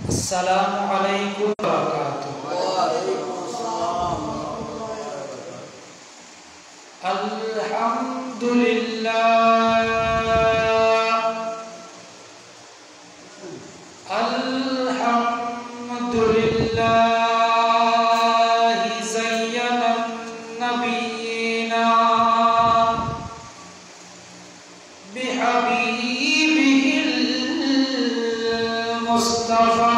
अस्सलामु अलैकुम व बरकातुहू। अल्हम्दुलिल्लाह अल्हम्दुलिल्लाह ज़य्यना नबिय्यिना बिहबीबिहिल मुस्तफा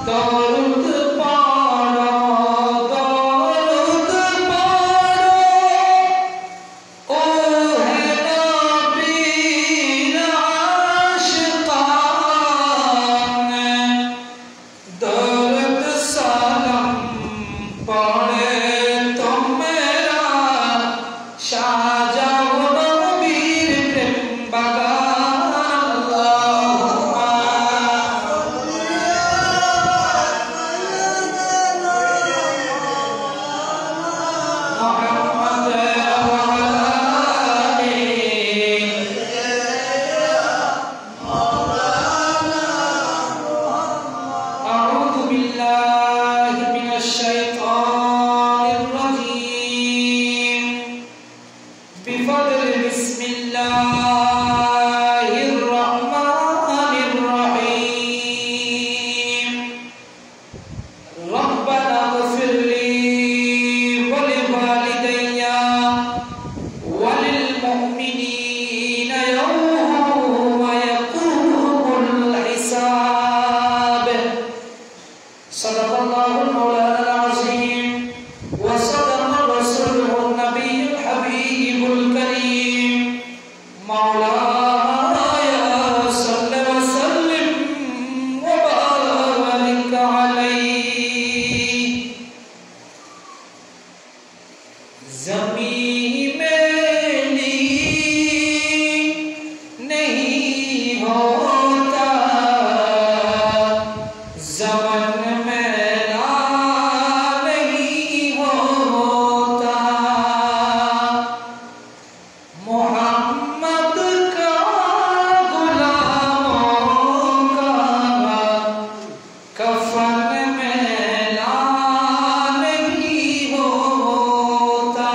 দরুদ পড়ো দরুদ পড়ো ও হে নবীর আশিকান দরুদ সালাম পড়ে তোমরা সাজাও নবীর প্রেম বাগান محمد وعلى أعوذ بالله من الشيطان الرجيم بفضل بسم الله الرحمن الرحيم ربنا اغفر لي ولوالدي وللمؤمنين يوم يقوم الحساب صدق الله المولانا العظيم وصدق رسوله النبي الحبيب الكريم مولاي صل وسلم وبارك عليه ज़मीं मेरी नहीं होता ज़मन मेरा नहीं होता मोहम्मद का गुलामों का कफन मेरा नहीं होता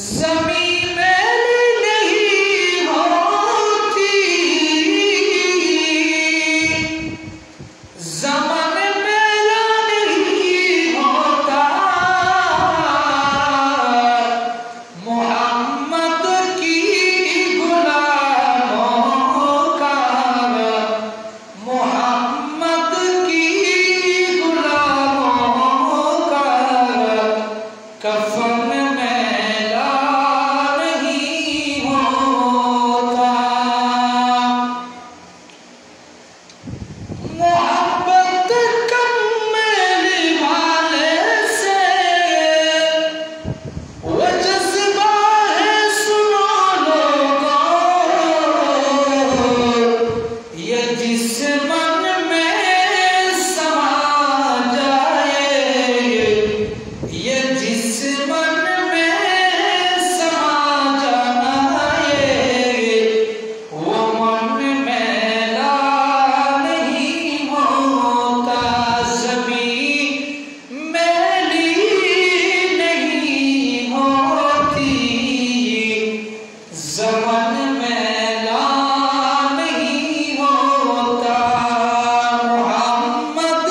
ज़मीं मेरी नहीं होती ज़मन मेरा नहीं होता मोहम्मद की गुलामों का मोहम्मद की गुलामों का कफन मेला नहीं होता मोहब्बत कम मेरे वाले से वो जज्बा है सुनो लोगों ये जिस मन में समा जाए ये जिस मन में समा जाए वो मन मेला नहीं होता ज़मीं मेरी नहीं होती ज़मन मेला नहीं होता मोहम्मद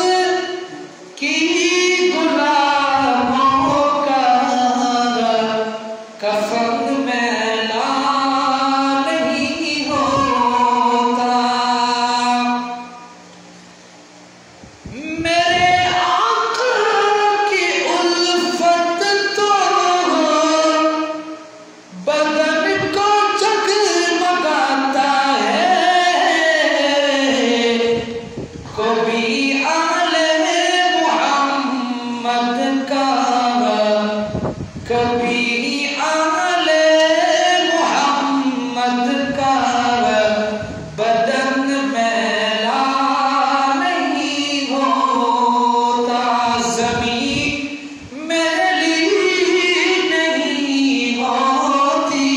की गुलामों का कफन मेला नहीं होता मेरे आका की उल्फत तो बदन को जगमगाता है कभी आले मोहम्मद का कभी आले मोहम्मद का बदन मेला नहीं होता ज़मीं मेरी नहीं होती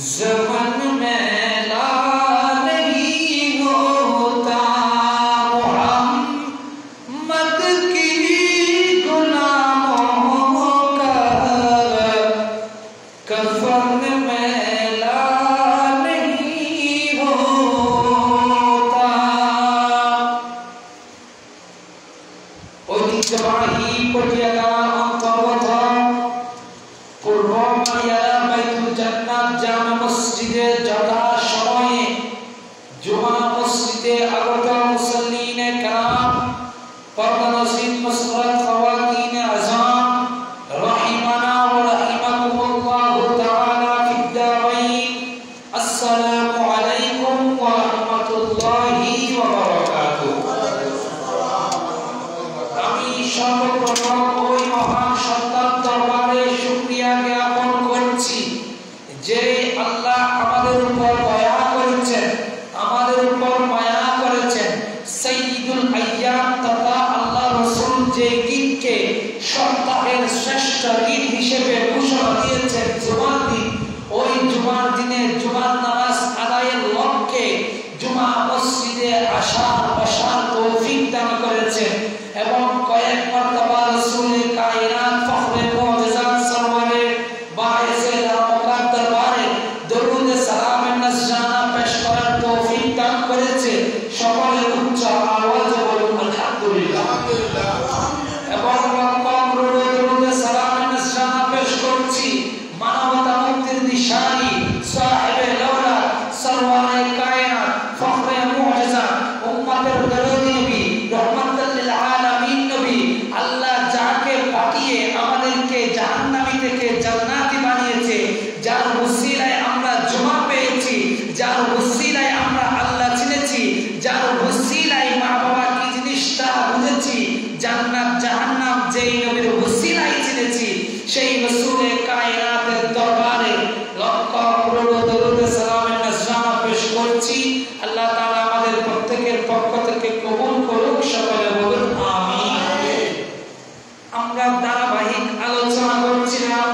ज़मन मेला नहीं होता मोहम्मद की गुलामों का कफन मेला नहीं होता ঐতিহ্যবাহী পটিয়াগাম পর্বত পূর্ব মারিয়ারা বাইতুল জান্নাত জামে মসজিদে যথা সময়ে জুমা মসজিদে মসজিদে আগত মুসল্লিনে کرام পর্দা নসিব মুসরাত খাওয়াতিনে আযাম রাহিমানা ওয়া রাহিমাকুমুল্লাহু তাআলা ফিদ দারাইন আসসালামু আলাইকুম ওয়া রাহমাতুল্লাহি ওয়া বারাকাতুহু। আমি সর্বপ্রথম ওই মহান সত্তার দরবারে শুকরিয়া জ্ঞাপন করছি যে আল্লাহ আমাদের উপর দয়া করেছেন, আমাদের উপর মায়া করেছেন। সাইয়্যিদুল আইয়াম তথা আল্লাহ রাসূল যে দিনকে সপ্তাহের শ্রেষ্ঠ দিন হিসেবে ঘোষণা দিয়েছেন জুমার দিন, ওই জুমার দিনে জুমার নামাজ আদায়ের লক্ষ্যে জুমা মসজিদে আসার তৌফিক দান করেছেন এবং কয়েক মারতবা রাসূলে কায়নাত ফখরে মুআজিজাত সরওয়ারে বায়েসে রাহমাত দরবারে দরুদ সালামের নজরানা পেশ করার তৌফিক দান করেছে। সকলে উচ্চ আওয়াজে বলুন আলহামদুলিল্লাহ। এবং দরুদ সালামের নজরানা পেশ করছি মানবতা মুক্তির দিশারি সাহেবে লওলা সরওয়ারে কায়নাত ফখরে মুআজিজাত উম্মতের দরদি নবী রহমাতুল লিল আলামিন নবী, আল্লাহ যাকে পাঠিয়ে আমাদেরকে জাহান্নামী থেকে জান্নাতি বানিয়েছে, যার ওসিলায় আমরা জুমা পেয়েছি, যার ওসিলায় আমরা আল্লাহ চিনেছি, যার ওসিলায় মা বাবা কি জিনিসটা বুঝেছি, জান্নাত জাহান্নাম যেই নবীর ওসিলায় চিনেছি, সেই রাসূলে কায়নাতের দরবারে লক্ষ করোড় দরুদ সালামের নজরানা পেশ করছি। আল্লাহ তাআলা আমাদের প্রত্যেকের পক্ষ থেকে কবুল করুক, সকলে বলুন আমিন। আমরা ধারাবাহিক আলোচনা করছিলাম,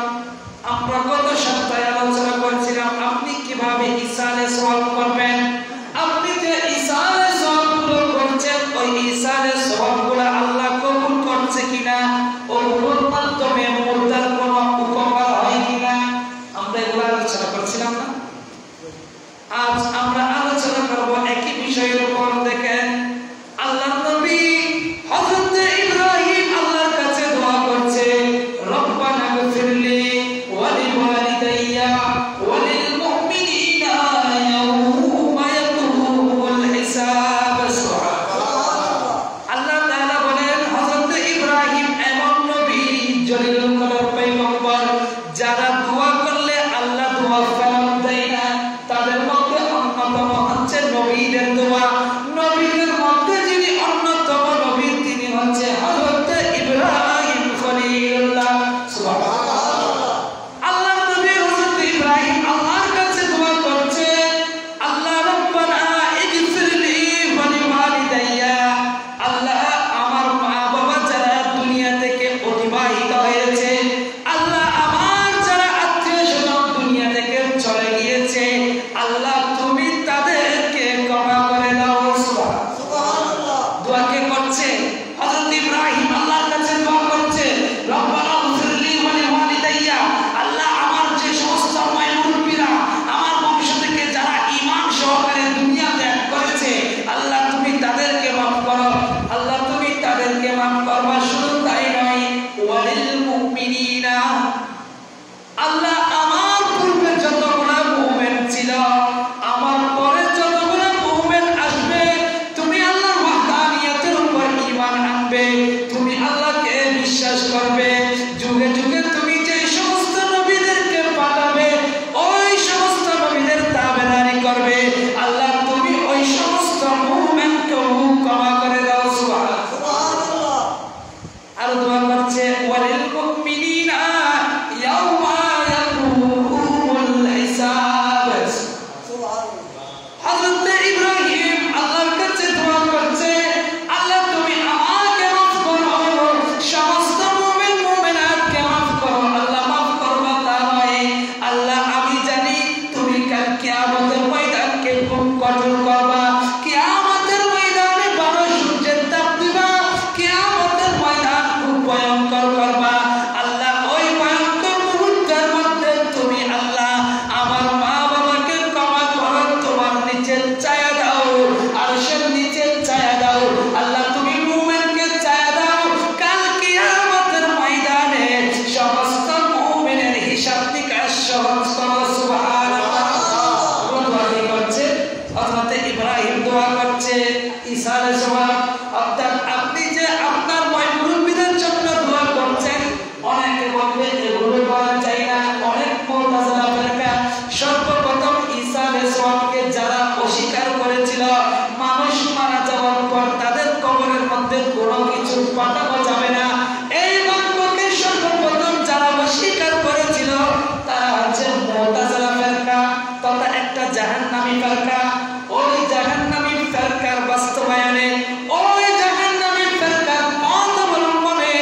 আমরা গত সপ্তাহে আলোচনা করছিলাম আপনি কিভাবে ইসালে সওয়াব করবেন। আপনি যে ইসালে সওয়াবগুলো করছেন, ওই ইসালে সওয়াবগুলো আল্লাহ কবুল করছে কিনা, ওগুলোর মাধ্যমে মুর্দার কোনো উপকার হয় কিনা, আমরা এগুলো আলোচনা করছিলাম না। আজ আমরা আলোচনা করব একই বিষয়ের উপর। দেখেন আল্লাহর নবী হযরত ইব্রাহিম আল্লাহর কাছে দোয়া করছে, রব্বানা গফিরলি ওয়া লিওয়ালিদাইয়া ওয়া লিল মুমিনিনা ইয়াওমা ইয়াকুমুল হিসাব। সুবহানাল্লাহ। আল্লাহ তাআলা বলেন হযরত ইব্রাহিম এমন নবী, জলিলুল কদর পয়গম্বর, যারা দোয়া করলে আল্লাহ দোয়া ফেরত দেয় না। তাদের মধ্যে অন্যতম হচ্ছে নবীদের দোয়া। নবীদের মধ্যে যিনি অন্যতম নবী তিনি হচ্ছে হযরত ইব্রাহিম খলিলুল্লাহ। সুবহানাল্লাহ। আল্লাহর নবী হযরত ইব্রাহিম আল্লাহর কাছে দোয়া করছে, আল্লাহ রব্বানা ইগফিরলি ওয়া লিওয়ালিদাইয়া, আল্লাহ আমার মা বাবা যারা দুনিয়া থেকে অতিবাহিত হয়েছে, আল্লাহ আমার যারা আত্মীয়স্বজন দুনিয়া থেকে চলে গিয়েছে, আল্লাহ তুমি তাদেরকে ক্ষমা করে দাও। সুবহানাল্লাহ। দোয়া কে করছে? হযরত ইব্রাহিম আল্লাহর কাছে দোয়া করছে, রব্বানা গফিরলি ওয়া লিওয়ালিদাইয়া, আল্লাহ আমার যে সমস্ত মুরব্বিরা আমার বংশ থেকে যারা ঈমান সহকারে দুনিয়া ত্যাগ করেছে, আল্লাহ তুমি তাদেরকে মাফ করো, আল্লাহ তুমি তাদেরকে মাফ করবা। শুধু তাই নয়, ওয়া লিল মুমিনিনা, আল্লাহ আমার পূর্বে যতগুলো মুমিন ছিল, আমার পরে যতগুলো মুমিন আসবে, তুমি আল্লাহর ওয়াহদানিয়তের উপর ঈমান আনবে, তুমি আল্লাহকে বিশ্বাস করবে, যুগে যুগে তুমি যে সমস্ত নবীদেরকে পাঠাবে ওই সমস্ত নবীদের তাবেদারি করবে, আল্লাহ তুমি ওই সমস্ত মুমিনকে ক্ষমা করে দাও। সুবহানাল্লাহ। আর দোয়া করছে ওয়ালিল মুমিনিনা ইয়াওমা ইয়াকুমুল হিসাব। সুবহানাল্লাহ। হযরত ইব্রাহিম আল্লাহর কাছে দোয়া করছে, আল্লাহ তুমি আমাকে মাফ করো, সমস্ত মুমিন মুমিনাতকে মাফ করো। আল্লাহ মাফ করবা তা নয়, আল্লাহ আমি জানি তুমি কাল কিয়ামতের ময়দানকে খুব কঠোর করবা, কিয়ামতের ময়দানে বড় সূর্যের তাপ দিবা, কিয়ামতের ময়দান খুব ভয়ঙ্কর করবা। আল্লাহ ওই ভয়ঙ্কর মুহূর্তের মধ্যে তুমি আল্লাহ আমার মা বাবাকে ক্ষমা করো, তোমার নিচে ছায়া দাও, আরশের নিচে ছায়া দাও। আল্লাহ তুমি মুমিনকে ছায়া দাও, কাল কিয়ামতের ময়দানে সমস্ত মুমিনের হিসাব নিকাশ সহজ করো। সুবহানাল্লাহ। দোয়া করছে হযরত ইব্রাহিম, দোয়া করছে ইসালে সওয়াব। অর্থাৎ আপনি যে আপনার মুরব্বিদের জন্য দোয়া করছেন, অনেকে বলবে এগুলো করা যায় না, অনেক মুতাযালা ফিরকা সর্বপ্রথম ইসালে সওয়াবকে যারা অস্বীকার করেছিল, মানুষ মারা যাওয়ার পর তাদের কবরের মধ্যে কোনো কিছু পাঠানো যাবে না, এই বাক্যকে সর্বপ্রথম যারা অস্বীকার করেছিল তারা হচ্ছে মুতাযালা ফিরকা তথা একটা জাহান্নামী ফিরকা। ওই জাহান্নামী ফিরকার বাস্তবায়নে, ওই জাহান্নামী ফিরকার পথ অবলম্বনে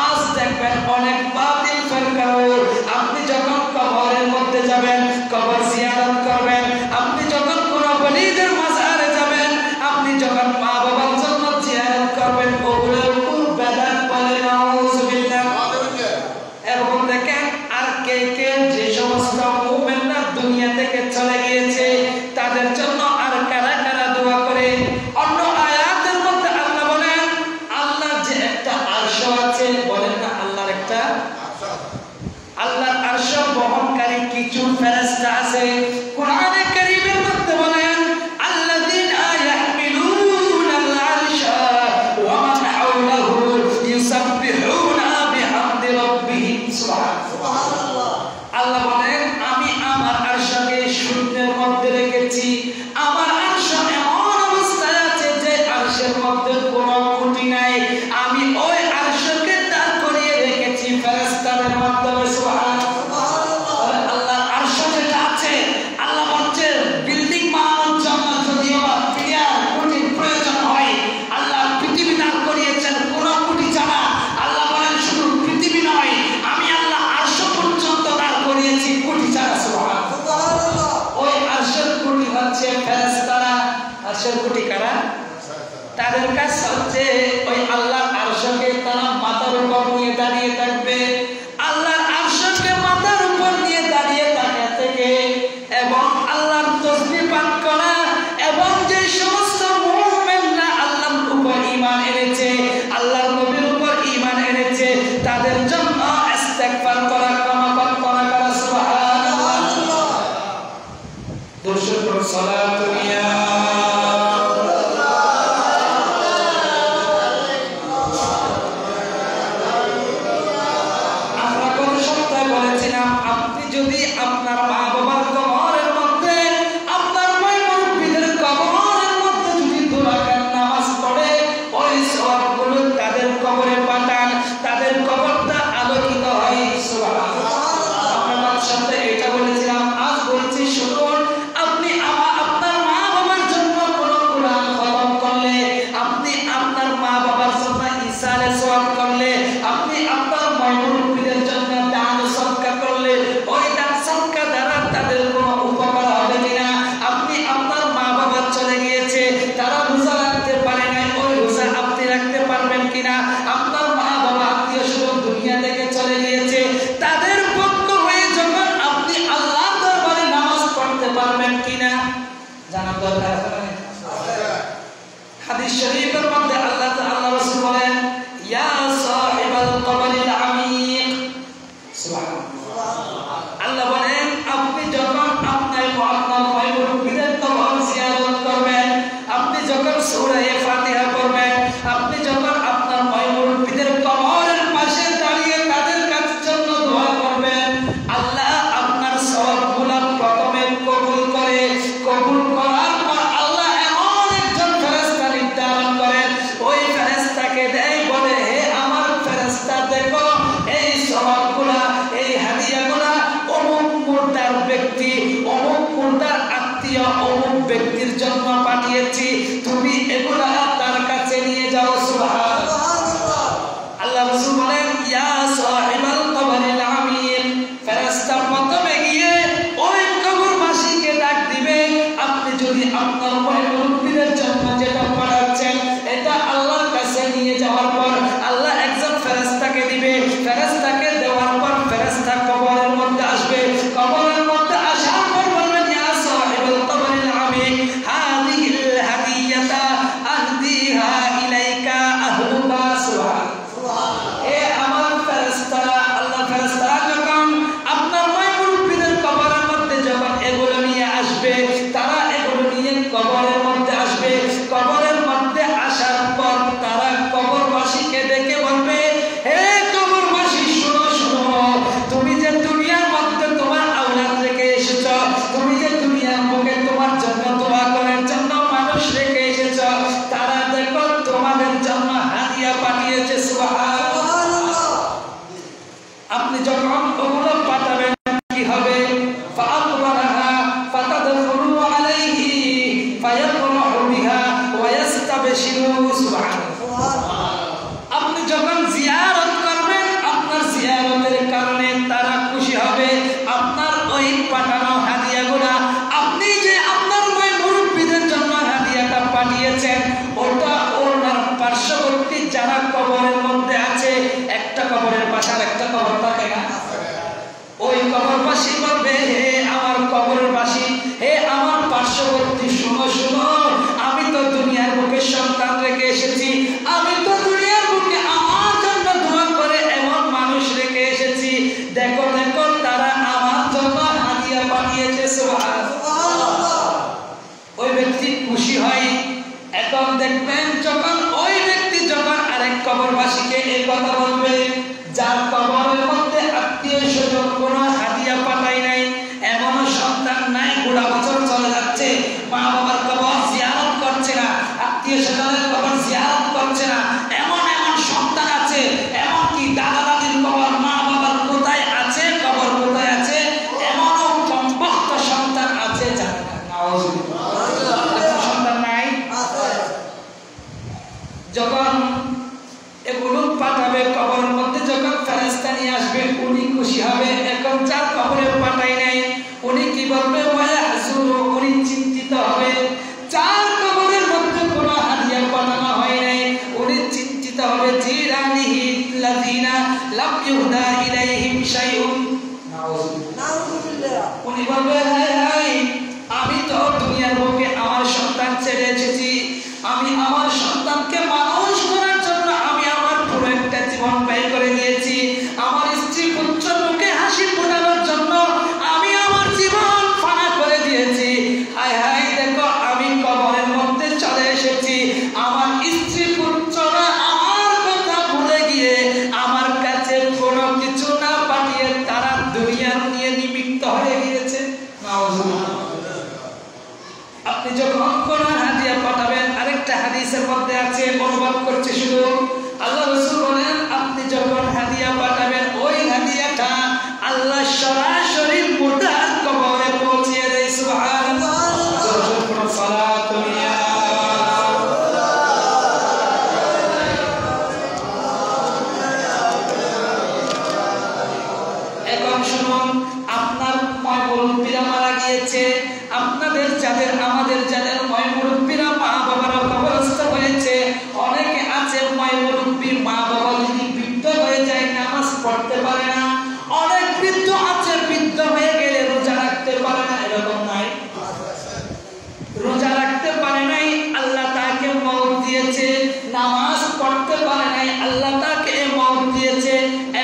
আজ দেখবেন অনেক বাতিল ফিরকা। আপনি যখন কবরের মধ্যে যাবেন, কবর জিয়ারত করবেন, আপনি যখন কোনো ওলিদের মাজারে যাবেন, আপনি যখন মা বাবার জন্য জিয়ারত করবেন, ওগুলোর উপর বেদাত বলে নাউজুবিল্লাহ। এবং দেখেন আর কে কে যে সমস্ত মুমিনরা দুনিয়া থেকে চলে গিয়েছে তাদের জন্য আর কারা কারা দোয়া করে। অন্য আয়াতের মধ্যে আল্লাহ বলেন আল্লাহর যে একটা আরশ আছে, বলেন না আল্লাহর একটা আল্লাহর আরশ বহনকারী কিছু ফেরেশতা আছে। কোরআনে কারীমের মধ্যে বলেন আল্লাযীনা ইয়াহমিলুনাল আরশা ওয়া মান হাওলাহু ইউসাব্বিহুনা বিহামদি রাব্বিহিম সুবহানাল্লাহ। আল্লাহ বলেন আমি আমার আরশকে শূন্যের মধ্যে রেখেছি। আমার আরশ এমন অবস্থায় আছে যে আরশের মধ্যে কোনো খুঁটি নাই। আমি ওই আরশকে দাঁড় করিয়ে রেখেছি ফেরেশতাদের মাধ্যমে সুবহানাল্লাহ। আল্লাহ আরশ যেটা আছে, আল্লাহ বলছে বিল্ডিং বানানোর জন্য যদিও পিলার খুঁটির প্রয়োজন হয়, আল্লাহ পৃথিবী দাঁড় করিয়েছেন কোনো খুঁটি ছাড়া। আল্লাহ বলেন শুধু পৃথিবী নয়, আমি আল্লাহ আরশ পর্যন্ত দাঁড় করিয়েছি খুঁটি ছাড়া সুবহানাল্লাহ। ওই আরশের খুঁটি হচ্ছে ফেরেশতারা। আরশের খুঁটি কারা? তাদের কাজ হচ্ছে ওই আল্লাহর আরশকে তারা মাথার উপর নিয়ে দাঁড়িয়ে থাকবে, আল্লাহর আরশকে মাথার উপর নিয়ে দাঁড়িয়ে থাকা থেকে এবং আল্লাহর তাসবিহ পাঠ করা এবং যে সমস্ত মুমিনরা আল্লাহর উপর ঈমান এনেছে, আল্লাহর নবীর উপর ঈমান এনেছে, তাদের জন্য ইস্তিগফার করা, ক্ষমা প্রার্থনা করা সুবহানাল্লাহ। দরুদ ও সালাত ইয়া মানুষ রেখে এসেছ, তারা দেখো তোমাদের জন্য হাদিয়া পাঠিয়েছে। সুবহানাল্লাহ। আপনি যখন ওগুলো পাঠাবেন কি হবে? ফাআকবারাহা ফাতাদখুলু আলাইহি ফায়াকরাহু বিহা ওয়া ইয়াস্তাবশিরু। সুবহানাল্লাহ। আপনি যখন জিয়ারত করবেন, আপনার জিয়ারতের কারণে তারা খুশি হবে। আপনার ওই পাঠানো হাদিয়াগুলো, আপনি যে আপনার ওই মুরব্বিদের জন্য হাদিয়াটা পাঠিয়েছেন, ওটা ওনার পার্শ্ববর্তী যারা কবরের মধ্যে আছে, একটা কবরের পাশে আর একটা কবর থাকে না, ওই কবরবাসী বলবে, হে আমার কবরবাসী, হে আমার পার্শ্ববর্তী, শুনো শুনো, আমি তো দুনিয়ার বুকে সন্তান রেখে এসেছি, আমি তো দুনিয়ার বুকে আমার জন্য দোয়া করে এমন মানুষ রেখে এসেছি, দেখো দেখো তারা আমার জন্য হাদিয়া পাঠিয়েছে। সুবহানাল্লাহ। ওই ব্যক্তি খুশি হয়। এখন দেখবেন যখন ওই ব্যক্তি যখন আরেক কবরবাসীকে এই কথা বলবে, যার কবরের মধ্যে আত্মীয় স্বজন কোনো হাদিয়া পাঠায় নাই, এমনও সন্তান নাই, বুড়া বছর চলে যাচ্ছে, মা বাবার কবর জিয়ারত করছে না, আত্মীয় স্বজনের কবর জিয়ারত করছে না, এমন এমন সন্তান আছে, এমনকি দাদা দাদির কবর, মা বাবার কোথায় আছে, কবর কোথায় আছে, এমনও কমবক্ত সন্তান আছে জানে না। নাউজুবিল্লাহ। সন্তান নাই। যখন এগুলো পাঠাবে কবরের মধ্যে, যখন ফেরেশতা নিয়ে আসবে, উনি খুশি হবে। এখন যার কবরে পাঠাই নাই, উনি কি বলবে? ওয়াহজুরু, উনি চিন্তিত হবে। যার কবরের মধ্যে কোনো হাদিয়া পাঠানো হয় নাই, উনি চিন্তিত হবে। জিরানিহি লাযিনা লাম ইউহদা ইলাইহিম শাইউন। নাউযুবিল্লাহ। উনি বলবে, হায় হায়, আমি তো দুনিয়ার বুকে আমার সন্তান ছেড়ে এসেছি, আমি আমার সন্তানকে মানুষ করার জন্য আমি আমার পুরো একটা জীবন ব্যয় করে দিয়েছি, আমার স্ত্রী পুত্র মুখে হাসি ফোটানোর জন্য আমি আমার জীবন ফানা করে দিয়েছি। হায় হায়, দেখো আমি কবরের মধ্যে চলে এসেছি, আমার স্ত্রী পুত্ররা আমার কথা ভুলে গিয়ে আমার কাছে কোনো কিছু না পাঠিয়ে তারা দুনিয়ার নিয়ে নিমিত্ত হয়ে গিয়েছে। আপনি যখন কোন হাদিয়া পাঠাবেন, আরেকটা হাদিসের মধ্যে আছে, অনুবাদ করছে শুধু, আল্লাহ রাসূল বলেন, আপনি যখন হাদিয়া পাঠাবেন, ওই হাদিয়াটা আল্লাহ সরাসরি মুর্দার কবরে পৌঁছে দেয়। সুবহানাল্লাহ। এখন শুনুন, আপনার মুরব্বিরা মারা গিয়েছে, আপনাদের যাদের, আমাদের যাদের মুরব্বিরা মা বাবারা কবরস্থ হয়েছে, অনেকে আছে মুরব্বি মা বাবা যদি বৃদ্ধ হয়ে যায়, নামাজ পড়তে পারে না, অনেক বৃদ্ধ আছে বৃদ্ধ হয়ে গেলে রোজা রাখতে পারে না, এরকম নাই? রোজা রাখতে পারে নাই, আল্লাহ তাকে মওত দিয়েছে, নামাজ পড়তে পারে নাই, আল্লাহ তাকে মওত দিয়েছে।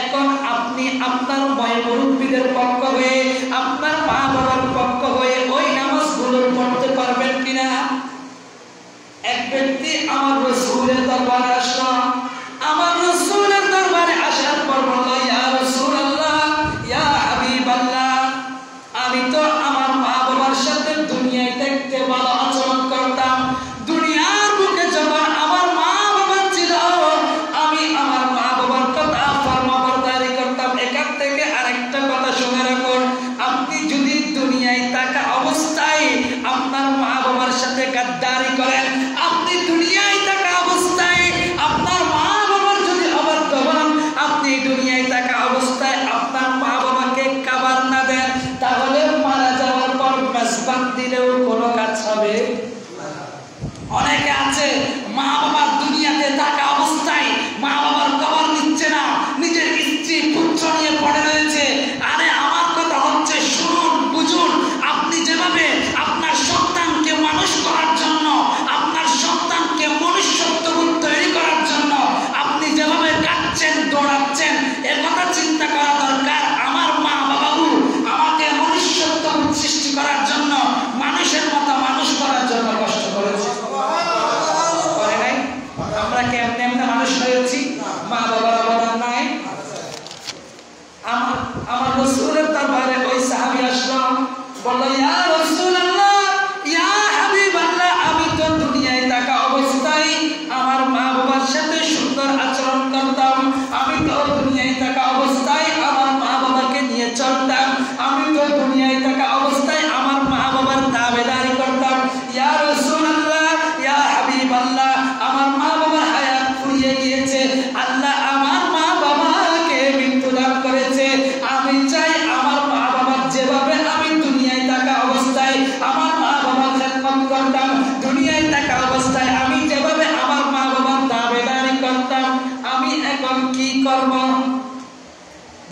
এখন আপনি আপনার মুরব্বিদের পক্ষ হয়ে, আপনার মা বাবার পক্ষ হয়ে ওই নামাজগুলো পড়তে পারবেন কিনা? এক ব্যক্তি আমার রাসূলের দরবারে আসলো, আমার রাসূলের দরবারে আসার পর বলল, ইয়া রাসূলুল্লাহ, ইয়া হাবিবাল্লাহ, আমি তো আমার মা বাবার সাথে দুনিয়ায় থাকতে ভালো আচরণ করতাম, দুনিয়ার বুকে যখন আমার মা বাবা ছিল, আমি আমার মা বাবার কথা ফরমাবরদারি করতাম। এখান থেকে আরেকটা কথা শুনে রাখুন, আপনি যদি দুনিয়ায় থাকা অবস্থায় আপনার মা বাবার সাথে গাদ্দারি করেন, আপনি দুনিয়ায় থাকা অবস্থায় আপনার মা বাবার যদি অবাধ্য হন, আপনি দুনিয়ায় থাকা অবস্থায় আপনার মা বাবাকে খাবার না দেন, তাহলে মারা যাওয়ার পর মেজবান দিলেও কোনো কাজ হবে? অনেকে আছে মা বাবার দুনিয়াতে থাকা অবস্থায় মা বাবার খাবার নিচ্ছে না, নিজের স্ত্রী পুত্র নিয়ে পড়ে রয়েছে। আরে আমার কথা হচ্ছে, শুনুন বুঝুন, আপনি যেভাবে আপনার সন্তানকে মানুষ করার জন্য, আপনার সন্তানকে মনুষ্যত্ববোধ তৈরি করার জন্য আপনি যেভাবে কাঁদছেন, দৌড়াচ্ছেন, এ কথা চিন্তা করা দরকার। আমার মা বাবাও আমাকে মনুষ্যত্ববোধ সৃষ্টি করার জন্য, মানুষের মতো মানুষ করার জন্য কষ্ট করেছে।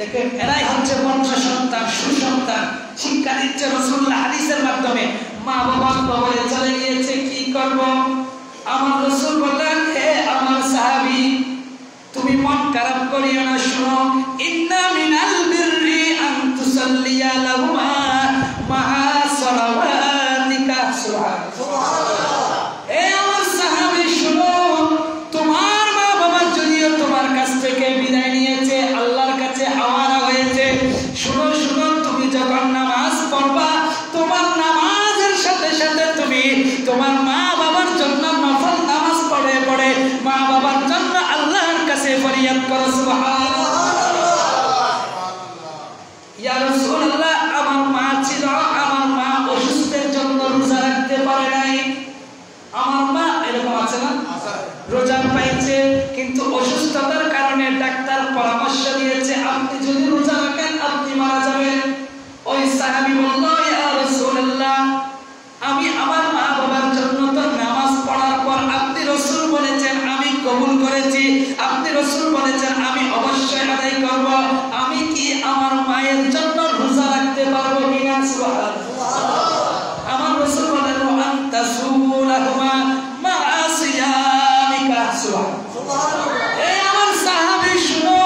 দেখেন এরাই হচ্ছে মন্ত্র সন্তান, সুসন্তান। শিক্ষা দিচ্ছে রাসূলুল্লাহ হাদিসের মাধ্যমে। মা বাবা কবরে চলে গিয়েছে, কি করব? আমার রাসূল বললেন, হে আমার সাহাবী, তুমি মন খারাপ করিও না, শুনো, ইন্না মিনাল বিররি আন তুসাল্লিয়া লাহুমা মা'a সালাওয়াতিকা। সুবহানাল্লাহ। হে আমার সাহাবী, শুনো, তোমার মা বাবা যদিও তোমার কাছ থেকে বিদায় নিয়েছে, আল্লাহর কাছে হাওয়ানা হয়েছে, শুনো শুনো, তুমি যখন নামাজ পড়বা, তোমার নামাজের সাথে সাথে তুমি তোমার মা বাবার জন্য নফল নামাজ পড়ে পড়ে মা বাবার জন্য আল্লাহর কাছে ফরিয়াদ করো। সুবহানাল্লাহ। ইয়া রাসূলুল্লাহ, আমার মা ছিল, আমার মা অসুস্থের জন্য রোজা রাখতে পারে নাই। আমার মা এরকম আছে না, রোজা পাইছে কিন্তু অসুস্থতার কারণে ডাক্তার পরামর্শ দিয়েছে আপনি যদি রোজা রাখেন আপনি মারা যাবেন। ওই সাহাবী বলল, ইয়া রাসূলুল্লাহ, আমি আমার মা বাবার জন্য তো নামাজ পড়ার পর আপনি রাসূল বলেছেন আমি কবুল করেছি, আপনি রাসূল বলেছেন আমি অবশ্যই আদায় করব, আমি কি আমার মায়ের জন্য রোজা রাখতে পারবো কিনা? সুবহানাল্লাহ। আমার রাসূল বলেন, আনতা সুলাহুমা মা'a সিয়ামিকা। সুবহানাল্লাহ। এই আমার সাহাবী, শুনো,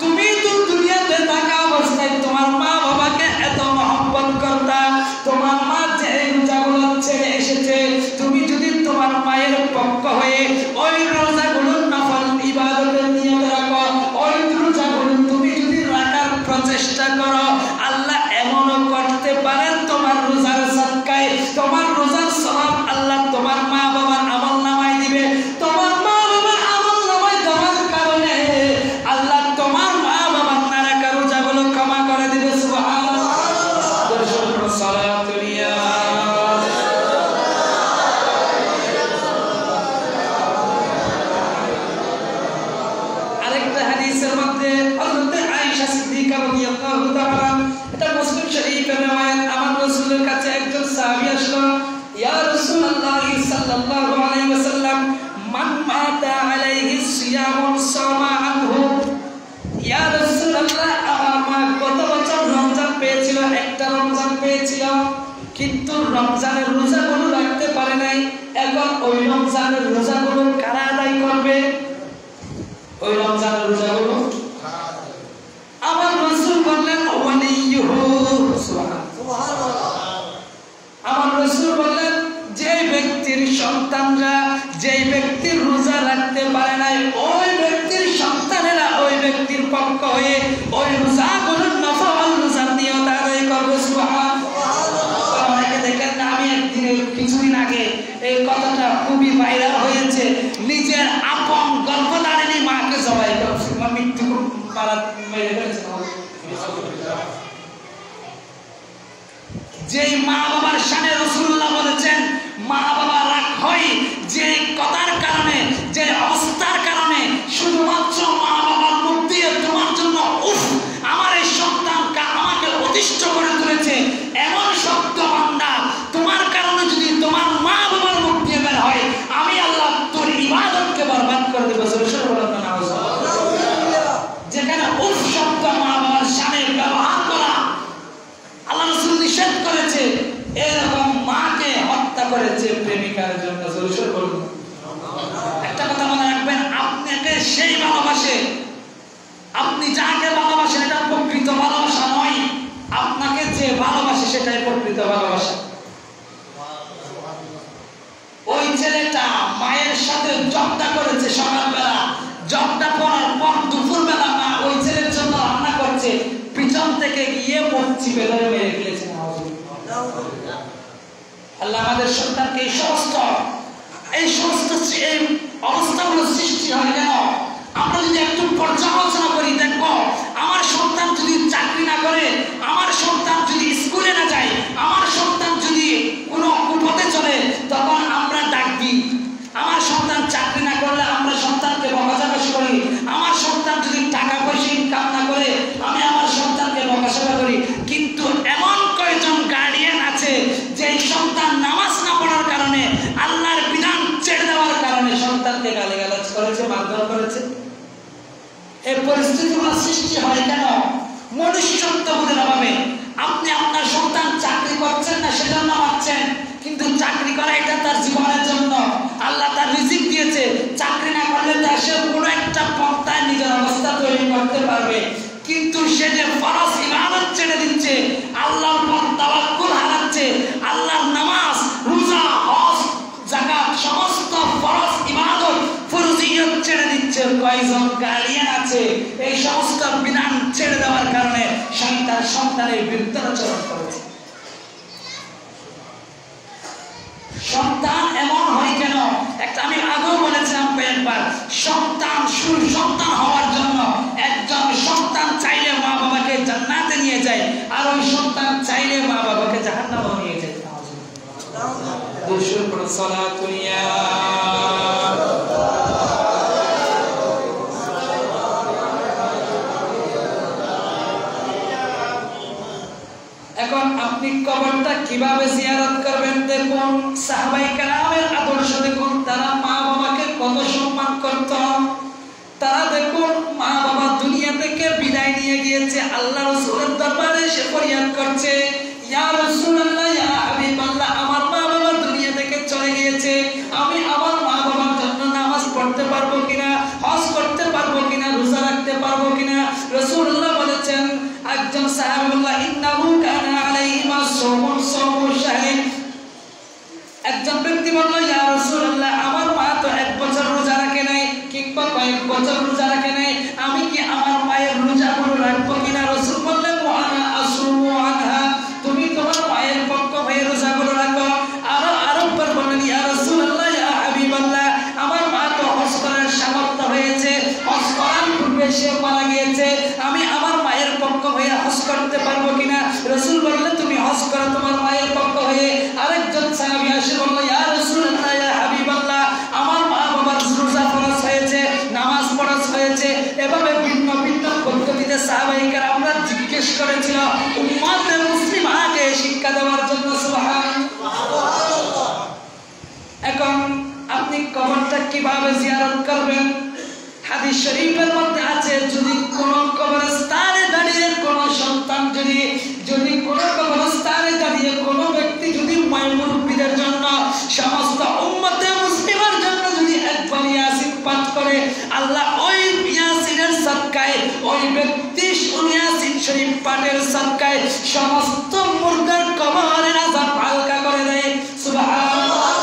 তুমি তো দুনিয়াতে থাকা অবস্থায় তোমার মা বাবাকে এত মহব্বত করতা, তোমার মা যে রোজাগুলো ছেড়ে এসেছে, তুমি যদি তোমার মায়ের পক্ষ হয়ে ওই রোজাগুলো নফল ইবাদতের নিয়ত রাখো, ওই রোজাগুলো তুমি যদি রাখার প্রচেষ্টা করো, আল্লাহ এমনও করতে পারেন তোমার রোজার সাদকায় তোমার রোজার সওয়াব আল্লাহ তোমার মা বাবার আমলনামায় দিবে। তোমার মা বাবার আমলনামায় দেওয়ার কারণে আল্লাহ তোমার মা বাবার না রাখা রোজাগুলো ক্ষমা করে দিবে। সুবহানাল্লাহ। আরেকটা হাদিসের মধ্যে হযরত আয়েশা সিদ্দিকা রাদিয়াল্লাহু তাআলা, এটা মুসলিম শরীফের riwayat, আমার রাসূলের কাছে একজন সাহাবী আসলো, ইয়া রাসূলুল্লাহ সাল্লাল্লাহু আলাইহি ওয়াসাল্লাম, মান মাতা আলাইহি সিয়ামুন সামা আনহু। ইয়া রাসূলুল্লাহ, আমার মা গত বছর রমজান পেয়েছিল, একটা রমজান পেয়েছিল, কিন্তু রমজানের রোজাগুলো রাখতে পারে নাই, এখন ওই রমজানের রোজাগুলো কারা আদায় করবে? ওই রমজানের রোজাগুলো আমার রাসূল বললেন, ওয়ালিয়ুহু। সুবহানাল্লাহ। আমার রাসূল বললেন, যে ব্যক্তির সন্তানরা, যে ব্যক্তির রোজা রাখতে পারে নাই, ওই ব্যক্তির সন্তানেরা ওই ব্যক্তির পক্ষ হয়ে ওই রোজাগুলো নফল রোজার নিয়ত আদায় করবে। সুবহানাল্লাহ। অনেকে দেখেন না, আমি কিছুদিন আগে এই কথাটা খুবই ভাইরাল হয়েছে, নিজের আপন গর্ভধারিণী মাকে জবাই করছে, মৃত্যু মেরে ফেলেছে। যে মা বাবার শানে রাসূলুল্লাহ বলেছেন, মা বাবা রাগ হয় যে কথার কারণে, যে অবস্থার কারণে, শুধুমাত্র মা বাবার মুখ দিয়ে তোমার জন্য উফ, আমার এই সন্তানটা আমাকে অতিষ্ঠ করে তুলেছে, এমন শব্দ বান্দা তোমার কারণে যদি তোমার মা বাবার মুখ দিয়ে বের হয়, আমি আল্লাহ তোর ইবাদতকে বরবাদ করে দেব। যেখানে উফ শব্দ মা বাবার শানে ব্যবহার করা আল্লাহ রাসূল নিষেধ করেছে, এরকম মাকে হত্যা করেছে প্রেমিকার জন্য। একটা কথা মনে রাখবেন, আপনাকে সেই ভালোবাসে, আপনি যাকে ভালোবাসেন এটা প্রকৃত ভালোবাসা নয়, আপনাকে যে ভালোবাসে সেটাই প্রকৃত ভালোবাসা। ওই ছেলেটা মায়ের সাথে জবটা করেছে সকালবেলা, জবটা করার পর দুপুরবেলা মা ওই ছেলের জন্য রান্না করছে, পিছন থেকে গিয়ে মচ্ছি বেদরে মেরে ফেলেছে। আল্লাহ আমাদের সন্তানকে এই সমস্ত অবস্থাগুলো সৃষ্টি হয় কেন? আমরা যদি একটু পর্যালোচনা করি, দেখবো আমার সন্তান যদি চাকরি না করে, আমার সন্তান যদি স্কুলে না যায়, আমার সন্তান যদি কোনো কুপথে চলে, তখন আমরা ডাক দিই। আমার সন্তান চাকরি না করলে আমরা সন্তানকে বকাঝকা করি। আমার সন্তান যদি টাকা পয়সা ইনকাম না করে, আমি আমার সন্তানকে বকাঝকা করি। কিন্তু এমন কয়েকজন গার্ডিয়ান আছে যে সন্তান নামাজ না পড়ার কারণে, আল্লাহর বিধান ছেড়ে দেওয়ার কারণে সন্তানকে গালিগালাজ করেছে, মারধর করেছে। এই পরিস্থিতিগুলো সৃষ্টি হয় কেন? মনুষ্যত্ববোধের অভাবে। আপনি আপনার সন্তান চাকরি করছেন না সেজন্য ভাবছেন, কিন্তু চাকরি করা এটা তার জীবনের জন্য। আল্লাহ তার রিজিক দিয়েছে, চাকরি না করলে তার সে কোনো একটা পন্থায় নিজের অবস্থা তৈরি করতে পারবে। কিন্তু সে যে ফরজ ইবাদত ছেড়ে দিচ্ছে, আল্লাহর উপর তাওয়াক্কুল হারাচ্ছে, আল্লাহর নামাজ, রোজা, হজ, যাকাত সমস্ত ফরজ ইবাদত ফরজিয়ত ছেড়ে দিচ্ছে। কয়জন গার্ডিয়ান আছে এই সমস্ত বিধান ছেড়ে দেওয়ার কারণে সন্তানের বিরুদ্ধে আচরণ করেছে। সন্তান এমন হয় কেন? একটা আমি আগেও বলেছিলাম কয়েকবার, সন্তান হওয়ার জন্য একজন সন্তান চাইলে মা বাবাকে জান্নাতে নিয়ে যায়, আর ওই সন্তান চাইলে মা বাবাকে জাহান্নামে নিয়ে যায়। এখন আপনি কবরটা কিভাবে জিয়ারত করবেন দেখুন। সাহাবায়ে কেরামের আদর্শ দেখুন, তারা মা বাবাকে কত সম্মান করত। তারা দেখুন মা বাবা দুনিয়া থেকে বিদায় নিয়ে গিয়েছে, আল্লাহ রাসূলের দরবারে সে ফরিয়াদ করছে, ইয়া রাসূলুল্লাহ, ইয়া হাবিবাল্লাহ, আমার মা বাবা দুনিয়া থেকে চলে গিয়েছে, আমি আমার মা বাবার জন্য নামাজ পড়তে পারবো কিনা, হজ করতে পারবো কিনা, রোজা রাখতে পারবো কিনা? রাসূলুল্লাহ বলেছেন, একজন সাহাবী বলল, ইন্নাহু কানা আলাইহিমা সাওমুন সাওমু শাহরিন। একজন ব্যক্তি বলল, ইয়া রাসূলুল্লাহ, আমার মা তো 1 বছর রোজা রাখে নাই কিংবা কয়েক বছর রোজা রাখে নাই, আমি কি আমার মায়ের রোজাগুলো রাখবো কিনা? রাসূল বললেন, ওয়া আনা আসুমু আনহা, তুমি তোমার মায়ের পক্ষ হয়ে রোজাগুলো রাখো। আরেকবার বললেন, ইয়া রাসূলুল্লাহ, ইয়া হাবিবাল্লাহ, আমার মা তো হজ করার সামর্থ্য হয়েছে, হজ করার পূর্বে সে মারা গিয়েছে, আমি আমার মায়ের পক্ষ হয়ে হজ করতে পারবো কিনা? রাসূল বললেন, তুমি হজ করো তোমার মায়ের পক্ষ হয়ে। আরেকজন সাহাবী এসে বলল, ইয়া রাসূলুল্লাহ, ইয়া হাবিবাল্লাহ, আমার মা বাবার রোজা ফরজ হয়েছে, নামাজ ফরজ হয়েছে। এভাবে ভিন্ন ভিন্ন পদ্ধতিতে সাহাবায়ে কেরামরা জিজ্ঞেস করেছিল উম্মতে মুসলিমাকে শিক্ষা দেওয়ার জন্য। সুবহানাল্লাহ। এখন আপনি কবরটা কিভাবে জিয়ারত করবেন? হাদিস শরীফের মধ্যে আছে, যদি কোন কবরস্থানে দাঁড়িয়ে কোন সন্তান যদি কোন কবরস্থানে দাঁড়িয়ে কোন ব্যক্তি যদি মুরব্বিদের জন্য, সমস্ত উম্মতে মুসলিমের জন্য যদি একবার ইয়াসিন পাঠ করে, আল্লাহ ওই ইয়াসিনের সাদকায়, ওই ব্যক্তি ইয়াসিন শরীফ পাঠের সাদকায় সমস্ত মুর্দার কবরের আযাব হালকা করে দেয়। সুবহানাল্লাহ।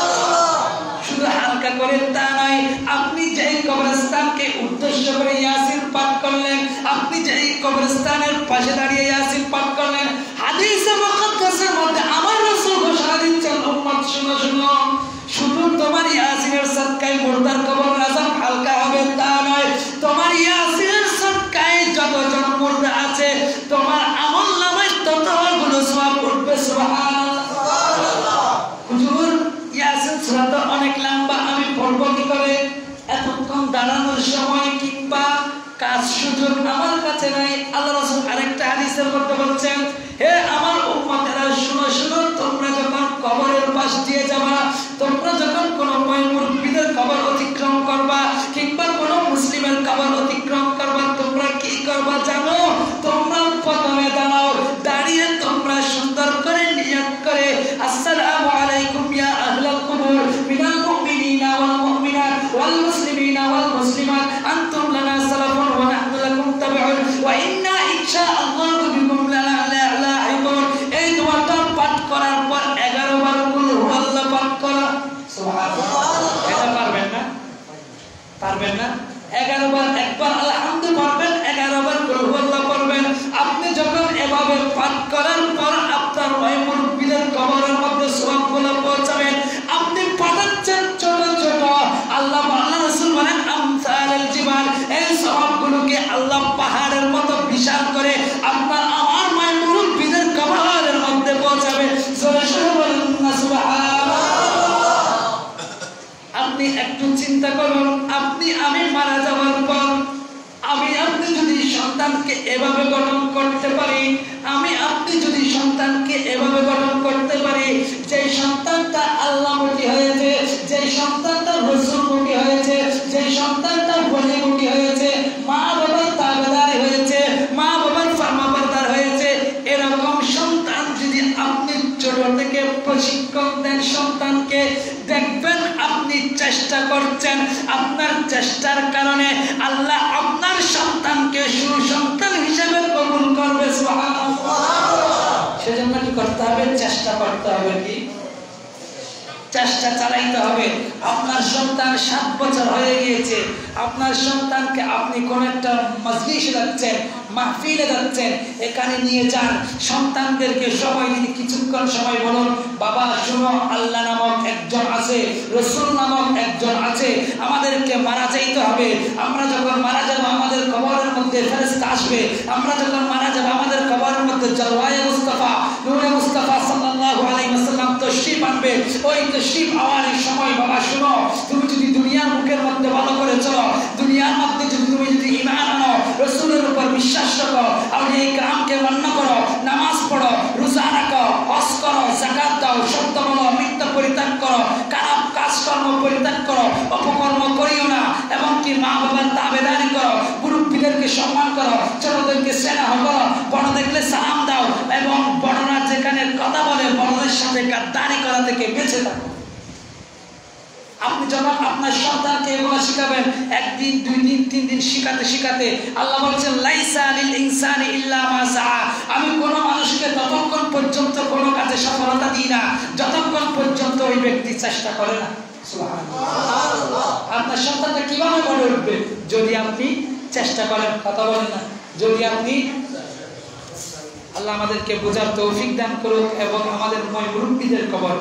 শুধু হালকা করে তা নয়, আপনি যেই কবরস্থানকে উদ্দেশ্য করে ইয়াসিন পাঠ করলেন, আপনি যেই কবরস্থানের পাশে দাঁড়িয়ে ইয়াসিন পাঠ করলেন, হাদিসে মুকদ্দাসের মধ্যে আমার রাসূল ঘোষণা দিচ্ছেন, উম্মত শুনো শুনো, শুধু তোমার ইয়াসিনের সাদকায় মুর্দার কবরের আযাব হালকা হবে তা নয়, তোমার ইয়াসিনের সাদকায় যতজন মুর্দা আছে তোমার আমলনামায় ততগুলো সওয়াব উঠবে। সুবহানাল্লাহ। হুজুর, ইয়াসিন সূরা তো অনেক লম্বা, আমি পড়বো কি করে? এতক্ষণ দাঁড়ানোর সময় কিংবা কাজ সুযোগ আমার কাছে নাই। আল্লাহ রাসূল আরেকটা হাদিসের মধ্যে বলছেন, হে আমার উম্মতেরা, শুনো শুনো, তোমরা যখন কবরের পাশ দিয়ে যাবা, তোমরা যখন কোন মুরব্বিদের কবর অতিক্রম করবা কিংবা কোন মুসলিমের কবর অতিক্রম করবা, তোমরা কি করবা জানো? তোমরা প্রথমে দাঁড়াও, দাঁড়িয়ে তোমরা সুন্দর করে নিয়ত করে, আসসালামু আলাইকুম ইয়া আহলাল কুবুর মিনাল মুমিনিনা ওয়াল মুমিনাত ওয়াল মুসলিমিনা ওয়াল মুসলিমাত আনতুম লানা সালাফুন ওয়া নাহনু লাকুম তাবিউন ওয়া ইন্না ইনশাআল্লাহু বিকুম লাহিকুন। এই দোয়াটা পাঠ করার পর 11 বার কুল হুয়াল্লাহ পাঠ করা। সুবহানাল্লাহ। এটা পারবেন না? পারবেন না? 11 বার, একবার আলহামদু পড়বেন, 11 বার কুল হুয়াল্লাহ পড়বেন। আপনি যখন এভাবে পাঠ করার পর আপনার ওই মুরব্বিদের কবরের মধ্যে সওয়াবগুলো পৌঁছাবেন, আপনি পাঠাচ্ছেন ছোট ছোট, আল্লাহ রাসূল বলেন আমসালাল জিবাল, এই সওয়াবগুলোকে আল্লাহ পাহাড়ের মতো বিশাল করে আপনার আমার মায়ের মুরব্বিদের কবরের মধ্যে পৌঁছাবে। জোরে জোরে বলেন না সুবহানাল্লাহ। আপনি একটু চিন্তা করুন, আমি মারা যাওয়ার পর আপনি যদি সন্তানকে এভাবে গঠন করতে পারি, আপনি যদি সন্তানকে এভাবে গঠন করতে পারি, যে সন্তানটা আল্লাহমুখী হয়েছে, যে সন্তানটা রাসূলমুখী হয়েছে, যে সন্তানটা ওলিমুখী হয়েছে, মা বাবা চেষ্টা করছেন, আপনার চেষ্টার কারণে আল্লাহ আপনার সন্তানকে সুসন্তান হিসেবে কবুল করবে। সুবহানাল্লাহ। সেজন্য কি করতে হবে? চেষ্টা করতে হবে। কি চেষ্টা চালাইতে হবে। আপনার সন্তান 7 বছর হয়ে গিয়েছে, আপনার সন্তানকে আপনি কোন একটা মজলিসে যাচ্ছেন, মাহফিলে যাচ্ছেন, এখানে নিয়ে যান, সন্তানদেরকে সময় দিন, কিছুক্ষণ সময় বলুন, বাবা শুনো, আল্লাহ নামক একজন আছে, রাসূল নামক একজন আছে, আমাদেরকে মারা যাইতে হবে। আমরা যখন মারা যাব আমাদের কবরের মধ্যে ফেরেশতা আসবে, আমরা যখন মারা যাব আমাদের কবরের মধ্যে জলওয়ায়ে মুস্তাফা, নূরে মুস্তাফা সাল্লাল্লাহু আলাইহি ওয়াসাল্লাম তশরীফ আনবে। ওই তশরীফ আওয়ার সময় বাবা শুনো, তুমি যদি দুনিয়ার মুখের মধ্যে ভালো করে চলো, দুনিয়ার মধ্যে তুমি যদি ঈমান আনো, রাসূলের উপর বিশ্বাস রাখো, আউলিয়া কিরামকে মান্য করো, নামাজ পড়ো, রোজা রাখো, হজ করো, যাকাত দাও, সত্য বলো, মিথ্যা পরিত্যাগ করো, খারাপ কাজকর্ম পরিত্যাগ করো, অপকর্ম করিও না, এবং কি মা বাবার তাবেদারি করো, মুরব্বিদেরকে সম্মান করো, ছোটদেরকে স্নেহ করো, বড় দেখলে সালাম দাও, এবং বড়রা যেখানে কথা বলে বড়দের সাথে গাদ্দারি করা থেকে বেঁচে থাকো। আপনি যখন আপনার সন্তানকে এগুলো শিখাবেন, 1 দিন 2 দিন 3 দিন শিখাতে শিখাতে আল্লাহ বলছেন লাইসা লিল ইনসানি ইল্লা মা সাআ। আমি কোনো মানুষকে ততক্ষণ পর্যন্ত কোনো কাজে সফলতা দিই না যতক্ষণ পর্যন্ত ওই ব্যক্তি চেষ্টা করে না। সুবহানাল্লাহ। আপনার সন্তানটা কিভাবে গড়ে উঠবে? যদি আপনি চেষ্টা করেন। কথা বলেন না, যদি আপনি। আল্লাহ আমাদেরকে বোঝার তৌফিক দান করুক এবং আমাদের মুরব্বিদের কবর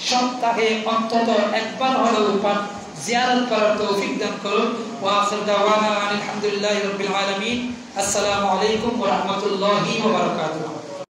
সপ্তাহে অন্তত একবার হলেও জিয়ারত করার তৌফিক দান করুন। ওয়া আখির দাওয়ানা আলহামদুলিল্লাহি রাব্বিল আলামিন। আসসালামু আলাইকুম ওয়া রাহমাতুল্লাহি ওয়া বারাকাতুহু।